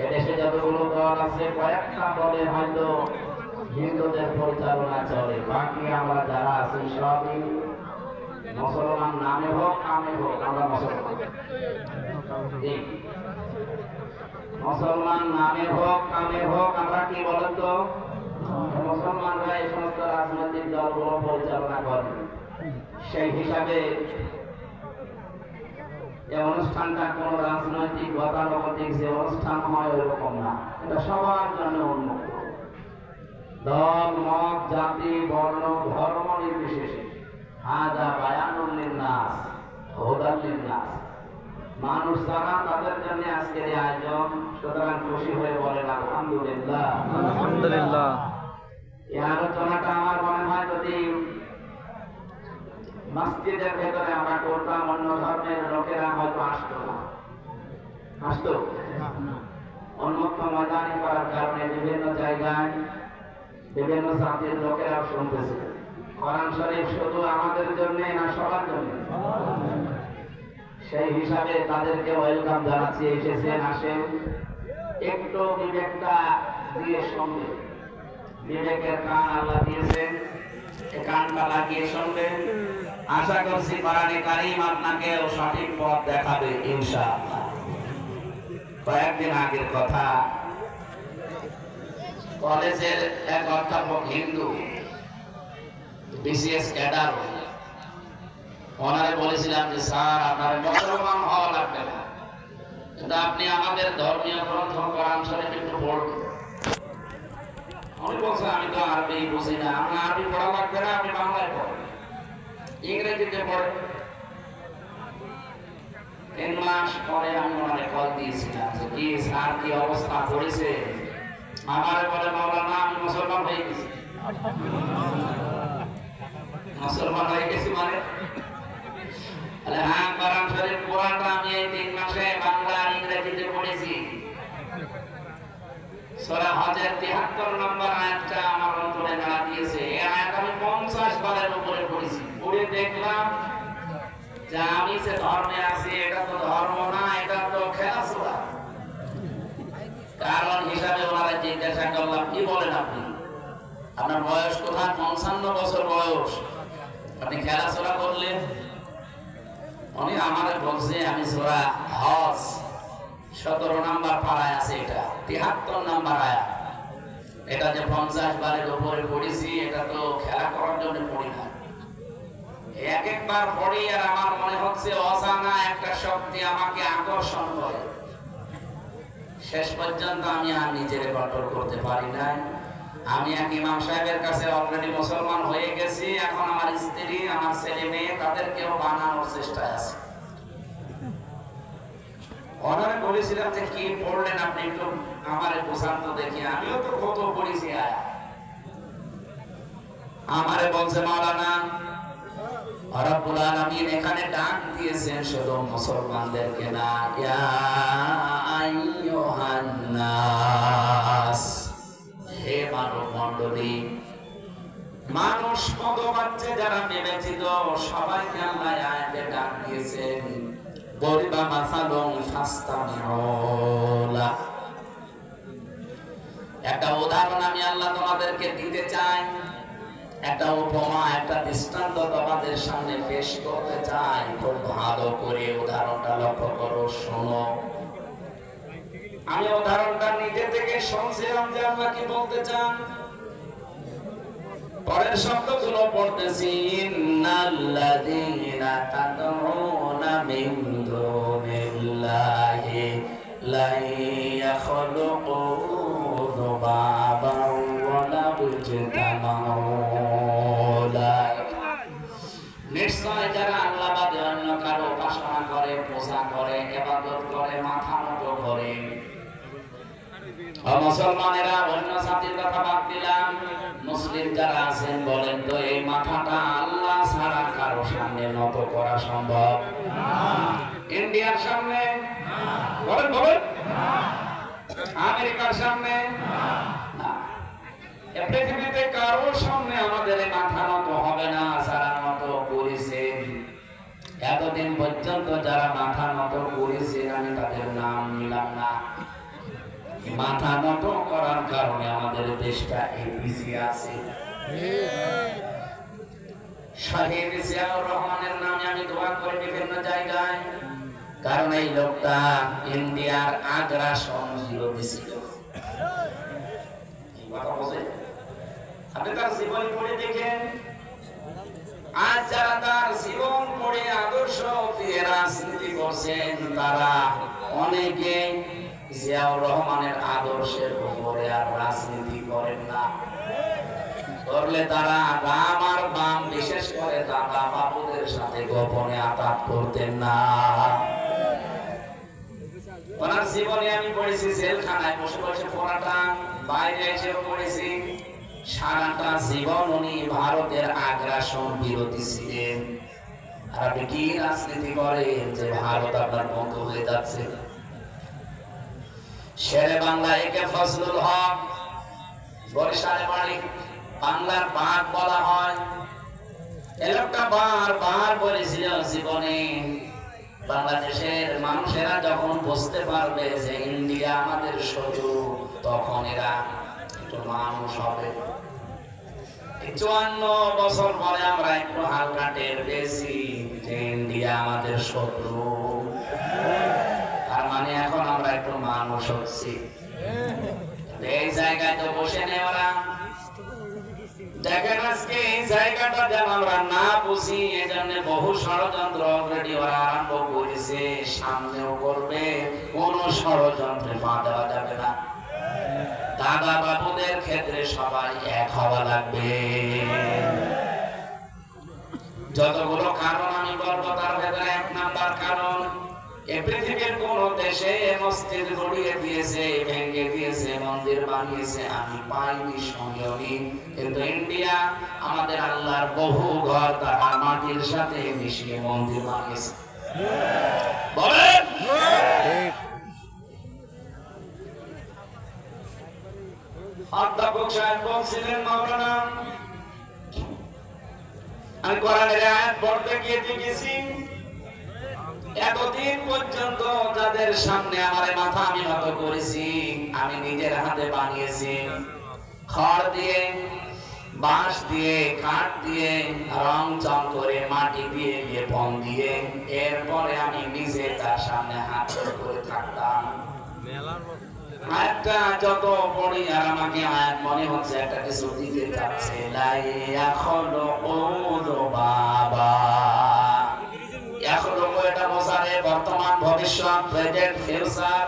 এদেশে যতগুলো দল আছে কয়েকটা দলে হয়তো হিন্দুদের পরিচালনা চলে, বাকি আমরা যারা আছি সবই মুসলমান নামে হোক কামে হোক আমরা মুসলমান। মুসলমান নামে হোক কামে হোক আমরা কি বলতো মুসলমানরা এই সমস্ত রাজনৈতিক দলগুলো পরিচালনা করে। সেই হিসাবে এই অনুষ্ঠানটা কোন রাজনৈতিক গতানুগতিক যে অনুষ্ঠান হয় ওইরকম না, এটা সবার জন্য উন্মুক্ত। দল মত জাতি বর্ণ ধর্ম নির্বিশেষে হাজা বায়ানুল লিন্নাস হুদাল লিন্নাস, মানুষ যারা তাদের জন্য আজকের এই আয়োজন। সুতরাং খুশি হয়ে বলেন আলহামদুলিল্লাহ। আলহামদুলিল্লাহ। এই আলোচনাটা আমার মনে হয় যদি মসজিদের ভেতরে আমরা করতাম অন্য ধর্মের লোকেরা হয়তো আসতো উন্মুক্ত ময়দানে করার কারণে বিভিন্ন জায়গায় বিভিন্ন জাতির লোকেরাও শুনতেছে। কোরআন শরীফ শুধু আমাদের জন্য না সবার জন্য, সেই হিসাবে তাদেরকে ওয়েলকাম জানাচ্ছি। এসেছেন, আসেন, একটু বিবেকটা দিয়ে শুনবেন। বিবেকের কান আল্লাহ দিয়েছেন, এই কানটা লাগিয়ে শুনবেন। আশা করছি কোরআনে কারীম আপনাকে সঠিক পথ দেখাবে ইনশাআল্লাহ। কয়েকদিন আগের কথা, কলেজের এক অধ্যাপক হিন্দু বিসিএস ক্যাডার, ওনারে বলেছিলাম যে স্যার আপনার মুসলমান হওয়া লাগবে না, কিন্তু আপনি আমাদের ধর্মীয় গ্রন্থ কোরআন শরীফ একটু পড়বেন। উনি বলছে আমি তো আরবি বুঝি না, আমার আরবি পড়া লাগবে না, আপনি বাংলায় পড়েন, ইংরেজিতে পড়েন। 3 মাস পরে আমি ওনারে কল দিয়েছিলাম যে কি স্যার কি অবস্থা পড়েছে। আমার বলে মাওলানা আমি মুসলমান হয়ে গেছি। মুসলমান হয়ে গেছি মানে হ্যাঁ, কোরআন শরীফ পুরাটা আমি এই 3 মাসে বাংলা আর ইংরেজিতে পড়েছি। সূরা হজের 73 নম্বর আয়াতটা আমার অন্তরে নাড়া দিয়েছে। এই আয়াত আমি 50 বারের উপরে পড়েছি। পড়ে দেখলাম যে আমি যে ধর্মে আছি এটা তো ধর্ম না, এটা তো খেলাধুলা। কারণ হিসাবে ওনারা জিজ্ঞাসা করলাম কি বলেন আপনি, আপনার বয়স কোথায়? 55 বছর বয়স, আপনি খেলাধুলা করলেন? উনি আমারে বলছে আমি সূরা হজ 17 নম্বর পারায় আছে, এটা 73 নম্বর আয়াত, এটা যে 50 বারের উপরে পড়েছি এটা তো খেলা করার জন্য পড়ি না। এক একবার পড়ি আর আমার মনে হচ্ছে অজানা একটা শক্তি আমাকে আকর্ষণ করে। শেষ পর্যন্ত আমি আর নিজের কন্ট্রোল করতে পারি না। আমি এক ইমাম সাহেবের কাছে অলরেডি মুসলমান হয়ে গেছি, এখন আমার স্ত্রী আমার ছেলে মেয়ে তাদেরকেও বানানোর চেষ্টায় আছে। ওনারা বলেছিলাম যে কি পড়লেন আপনি একটু আমারে বোঝান তো দেখি, আমিও তো কত পড়েছি। আমারে বলছে মাওলানা রব্বুল আলামিন এখানে ডাক দিয়েছেন শুধু মুসলমানদেরকে না, ইয়া আইয়ুহান নাস, হে মানব মণ্ডলী, মানুষ মতবাচ্চে যারা বিবেচিত সবাইকে আল্লাহ আয়াতে ডাক দিয়েছেন। বরিবা মাসালুন ফাস্তামিউ লা, একটা উদাহরণ আমি আল্লাহ তোমাদেরকে দিতে চাই, একটা উপমা একটা দৃষ্টান্ত তোমাদের সামনে পেশ করতে চাই। খুব ভালো করে উদাহরণটা লক্ষ্য করো, শোনো। আমি উদাহরণটা নিজে থেকে শুনছিলাম যে আল্লাহ কি বলতে চান। পরের শব্দগুলো পড়তেছি, ইন্নাল্লাযীনা তাদউনা মিন দুনিল্লাহি লা ইয়াখলুকু যুবাবান ওয়া লা ইজতামাউ লাহ। নিশ্চয় যারা আল্লাহ বাদে অন্য কারো উপাসনা করে, পূজা করে, ইবাদত করে, মাথা নত করে, মুসলমানেরা অন্য জাতির কথা বাদ দিলাম, মুসলিম যারা আছেন বলেন তো এই মাথাটা আল্লাহ ছাড়া কারো সামনে নত করা সম্ভব? ইন্ডিয়ার সামনে বলেন, বলেন, আমেরিকার সামনে না, পৃথিবীতে কারোর সামনে আমাদের এই মাথা নত হবে না। যারা নত করেছে এতদিন পর্যন্ত, যারা মাথা নত করেছে আমি তাদের মাথা নত করার কারণে আমাদের দেশটা এই পিছিয়ে আছে। শহীদ জিয়াউর রহমানের নামে আমি দোয়া করি বিভিন্ন জায়গায়, কারণ এই লোকটা ইন্ডিয়ার আগ্রাসন বিরোধী ছিল। আপনি তার জীবন পড়ে দেখেন, আজ যারা তার জীবন পড়ে আদর্শ দিয়ে রাজনীতি করছেন তারা অনেকে জিয়াউর রহমানের আদর্শের উপরে আর রাজনীতি করেন না। করলে তারা রাম আর বাম, বিশেষ করে দাদা বাবুদের সাথে গোপনে আঘাত করতেন না। ওনার জীবনে আমি পড়েছি জেলখানায় বসে বসে পড়াটা, বাইরে এসেও পড়েছি। সারাটা জীবন উনি ভারতের আগ্রাসন বিরোধী ছিলেন। আর আপনি কি রাজনীতি করেন যে ভারত আপনার বন্ধু হয়ে যাচ্ছে? শেরে বাংলা একে ফজলুল হক, বরিশালে বাড়ি, বাংলার বাঘ বলা হয়। এ লোকটা বারবার বলেছিল জীবনে, বাংলাদেশের মানুষেরা যখন বুঝতে পারবে যে ইন্ডিয়া আমাদের শত্রু, তখন এরা একটু মানুষ হবে। 54 বছর পরে আমরা একটু হালকা টের পেয়েছি যে ইন্ডিয়া আমাদের শত্রু। তার মানে এখন আমরা একটু মানুষ হচ্ছি। এই জায়গায় তো বসে নেই ওরা। দেখেন আজকে এই জায়গাটা যেন আমরা না বুঝি, এই জন্য বহু ষড়যন্ত্র অলরেডি ওরা আরম্ভ করেছে, সামনেও করবে। কোন ষড়যন্ত্রে পা দেওয়া যাবে না। দাদা বাবুদের ক্ষেত্রে সবাই এক হওয়া লাগবে। যতগুলো কারণ আমি বলবো তার ভেতরে 1 নাম্বার কারণ, এই পৃথিবীর কোন দেশে মসজিদ গড়িয়ে দিয়েছে, ভেঙে দিয়েছে, মন্দির বানিয়েছে আমি পাইনি, শুনিওনি। কিন্তু ইন্ডিয়া আমাদের আল্লাহর বহু ঘর তারা মাটির সাথে মিশিয়ে মন্দির বানিয়েছে। বলেন অধ্যাপক সাহেব বলছিলেন, মাওলানা আমি কোরআনের আয়াত পড়তে গিয়ে দেখেছি এতদিন পর্যন্ত যাদের সামনে আমার মাথা আমি নত করেছি, আমি নিজের হাতে বানিয়েছি। খড় দিয়ে, বাঁশ দিয়ে, কাঠ দিয়ে, রং চং করে, মাটি দিয়ে, লেপন দিয়ে, এরপরে আমি নিজে তার সামনে হাত করে থাকতাম। আয়াতটা যত পড়ি আর আমাকে আয়াত মনে হচ্ছে একটা কিছু দিতে যাচ্ছে। বাবা এটা বোঝারে বর্তমান, ভবিষ্যৎ, প্রেজেন্ট, ফিউচার।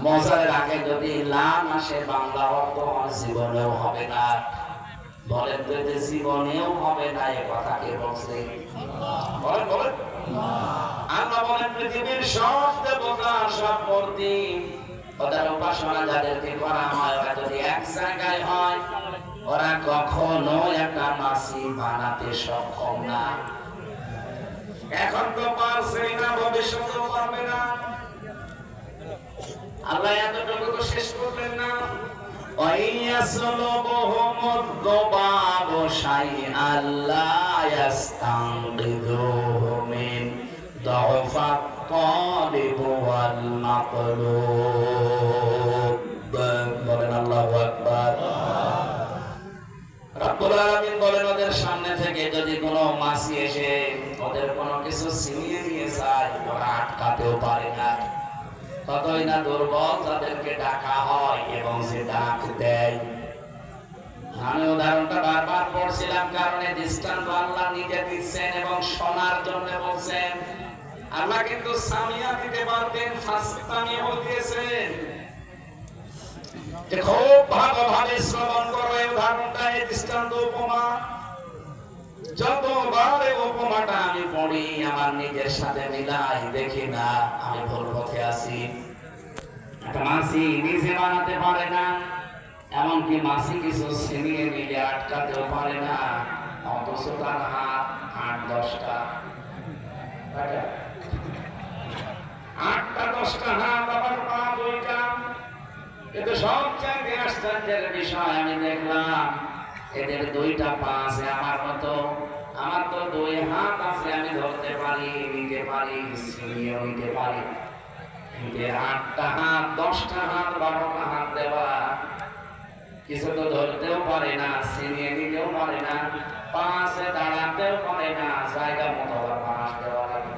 মজারের আগে যদি লাম আসে বাংলা অর্থ জীবনেও হবে না। বলেন তো, জীবনেও হবে না, এ কথা কে বলছে? বলেন বলেন। আল্লাহ বলেন পৃথিবীর সব দেবতা, সব মূর্তি, ওদের উপাসনা যাদেরকে করা হয়, ওরা যদি এক জায়গায় হয়, ওরা কখনো একটা মাসি বানাতে সক্ষম না। এখন তো পারছে না, ভবিষ্যতেও পারবে না। আল্লাহ এতটুকু তো শেষ করলেন না। বলেন আল্লাহু আকবার। রব্বুল আলামিন বলেন ওদের সামনে থেকে যদি কোনো মাছি এসে ওদের কোনো কিছু ছিনিয়ে নিয়ে যায়, ওরা আটকাতেও পারে না। ততই না দুর্বল তাদেরকে ডাকা হয় এবং সে ডাক দেয়। আমি উদাহরণটা বারবার পড়ছিলাম কারণ এই দৃষ্টান্ত আল্লাহ নিজে দিচ্ছেন এবং শোনার জন্য বলছেন। আল্লাহ কিন্তু সামিয়া দিতে পারতেন, ফাসতামিও দিয়েছেন। খুব ভালোভাবে শ্রবণ করো এই উদাহরণটা, এই দৃষ্টান্ত, উপমা। যতবার উপমাটা আমি পড়ি আমার নিজের সাথে মিলাই, দেখি না আমি ভুল পথে আছি। একটা মাছি নিজে বানাতে পারে না, এমনকি মাছি কিছু ছিনিয়ে নিলে আটকাতেও পারে না, অথচ তার হাত 8-10টা, 8-10টা হাত, আবার পা 2টা। কিন্তু সবচাইতে আশ্চর্যের বিষয় আমি দেখলাম এদের 2টা পা আছে আমার মতো। আমার তো 2 হাত আছে, আমি ধরতে পারি, নিতে পারি, ছিনিয়ে নিতে পারি। এদের 8টা হাত, 10টা হাত, 12টা হাত দেওয়া, কিছু তো ধরতেও পারে না, ছিনিয়ে নিতেও পারে না, পাশে দাঁড়াতেও পারে না, জায়গা মতো আবার পাশ দেওয়া লাগে।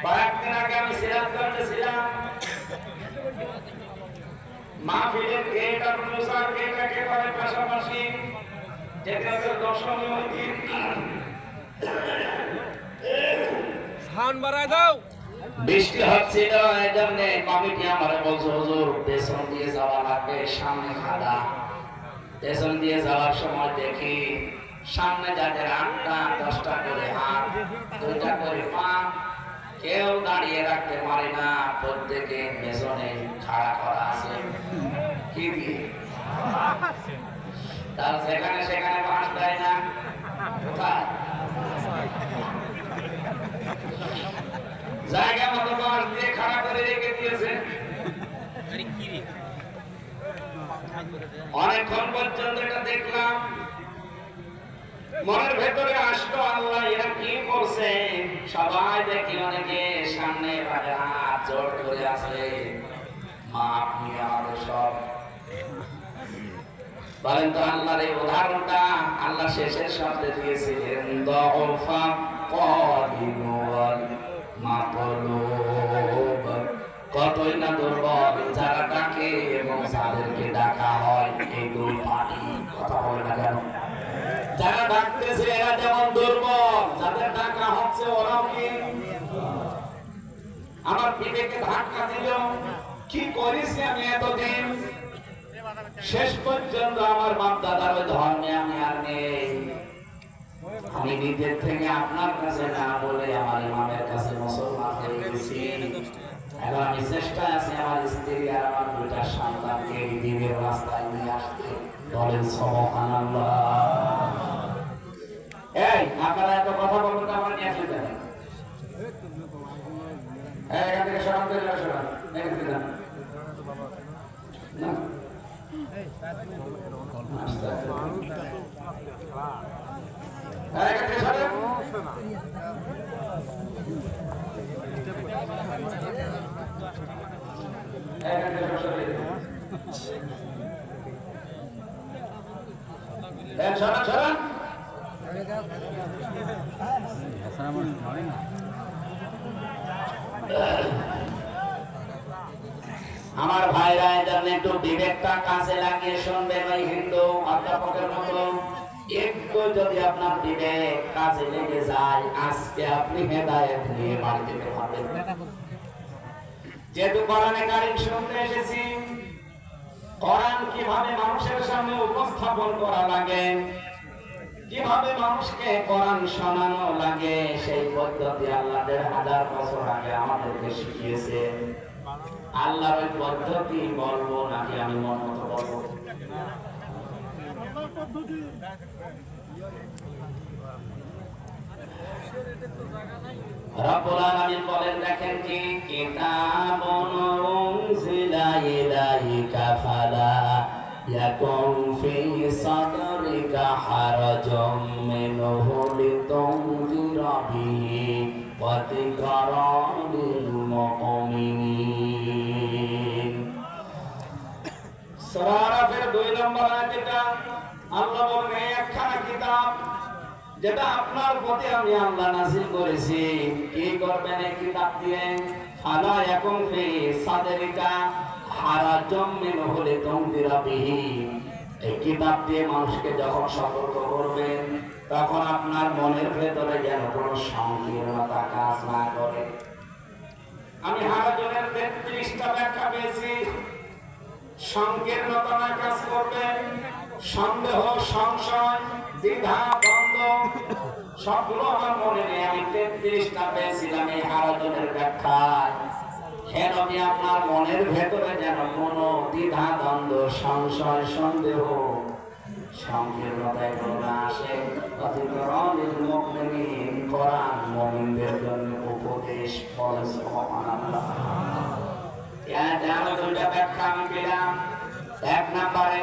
কয়েকদিন আগে আমি সিরাজগঞ্জে ছিলাম, মাহফিলের গেট আর প্রসার গেট একেবারে পাশাপাশি, যেটা দশমী দিন। বৃষ্টি হচ্ছিল, এই জন্য কমিটি আমারে বলছে হুজুর পেছন দিয়ে যাওয়া লাগবে, সামনে খাদা। পেছন দিয়ে যাওয়ার সময় দেখি সামনে যাদের 8টা 10টা করে হাত, 2টা করে পা, কেউ দাঁড়িয়ে রাখতে পারে না, প্রত্যেকে পেছনে খাড়া করা আছে। কি দিয়ে? তার যেখানে সেখানে বাঁশ দেয় না, কোথায় জায়গা মতো বাঁশ দিয়ে খাড়া করে রেখে দিয়েছে। অনেকক্ষণ পর্যন্ত এটা দেখলাম, মনের ভেতরে আসলো আল্লাহ এরা কি করছে। সবাই দেখি অনেকে সামনে হাত জোড় করে আছে, মাপ নিয়ে আমাদের সব। বলেন তো আল্লাহর এই উদাহরণটা আল্লাহ শেষের শব্দে দিয়েছিলেন, দফা কদিনুল মাতলুব, কতই না দুর্বল যারা ডাকে এবং যাদেরকে ডাকা হয়, এই দুই পার্টি। কথা বলে না কেন? যারা ডাকতেছে এরা যেমন দুর্বল, যাদের ডাকা হচ্ছে ওরাও কি? আমার বিবেকে ধাক্কা দিল, কি করেছি আমি এতদিন? শেষ পর্যন্ত আমার বাপ দাদার ওই ধর্মে আমি আর নেই। আমি নিজের থেকে আপনার কাছে না বলে আমার ইমামের কাছে মুসলমান হয়ে গেছি। এখন আমি চেষ্টায় আছি আমার স্ত্রী আর আমার 2টা সন্তানকে এই দিনের রাস্তায় নিয়ে আসতে। বলেন সুবহানাল্লাহ। এই আপনারা এত কথা বলতে আমার নিয়ে আসলে দেন, এখান থেকে সরান করে সরান, এখান থেকে যান না। আমার ভাইরা এদের একটু বিবেকটা কাছে লাগিয়ে শুনবেন। ওই হিন্দু অধ্যাপকের মতো একটু যদি আপনার বিবেক কাজে লেগে যায়, আজকে আপনি হেদায়েত নিয়ে বাড়ি যেতে পারবেন। যেহেতু কোরআনে কারীম শুনতে এসেছি, কোরআন কিভাবে মানুষের সামনে উপস্থাপন করা লাগে, কিভাবে মানুষকে কোরআন শোনানো লাগে, সেই পদ্ধতি আল্লাহ 1000 বছর আগে আমাদেরকে শিখিয়েছেন। আল্লাহর ওই পদ্ধতি বলবো নাকি আমি মন মতো বলবো? রব্বুল আলামিন বলেন, দেখেন কি, কিতাবুন উনজিলা ইলাইকা ফালা ইয়াকুন ফি সাদরিকা হারাজুম মিনহু লিতুনজিরা বিহি ওয়া যিকরা লিল মুমিনিন। সূরা আরাফের 2 নম্বর আয়াতটা আল্লাহ বলেন, এই একখানা কিতাব যেটা আপনার প্রতি আমি আল্লাহ নাযিল করেছি। কি করবেন এই কিতাব দিয়ে? ফালা ইয়াকুন ফি সাদরিকা হারাজুম মিনহু লিতুনজিরা বিহি। এই কিতাব দিয়ে মানুষকে যখন সতর্ক করবেন, তখন আপনার মনের ভেতরে যেন কোনো সংকীর্ণতা কাজ না করে। আমি হারাজুমের 33টা ব্যাখ্যা পেয়েছি। সংকীর্ণতা না কাজ করবে, সন্দেহ, সংশয়, দ্বিধা, দ্বন্দ্ব সবগুলো আমার মনে নেই। আমি 33টা পেয়েছিলাম এই হারাজুমের ব্যাখ্যায়। হে নবী, আপনার মনের ভেতরে যেন কোনো দ্বিধা, দ্বন্দ্ব, সংশয়, সন্দেহ, সংকীর্ণতায় না আসে। কোরআন মুমিনদের জন্য উপদেশ। বলেন সুবহানাল্লাহ। এর 2টা ব্যাখ্যা আমি পেলাম। 1 নম্বরে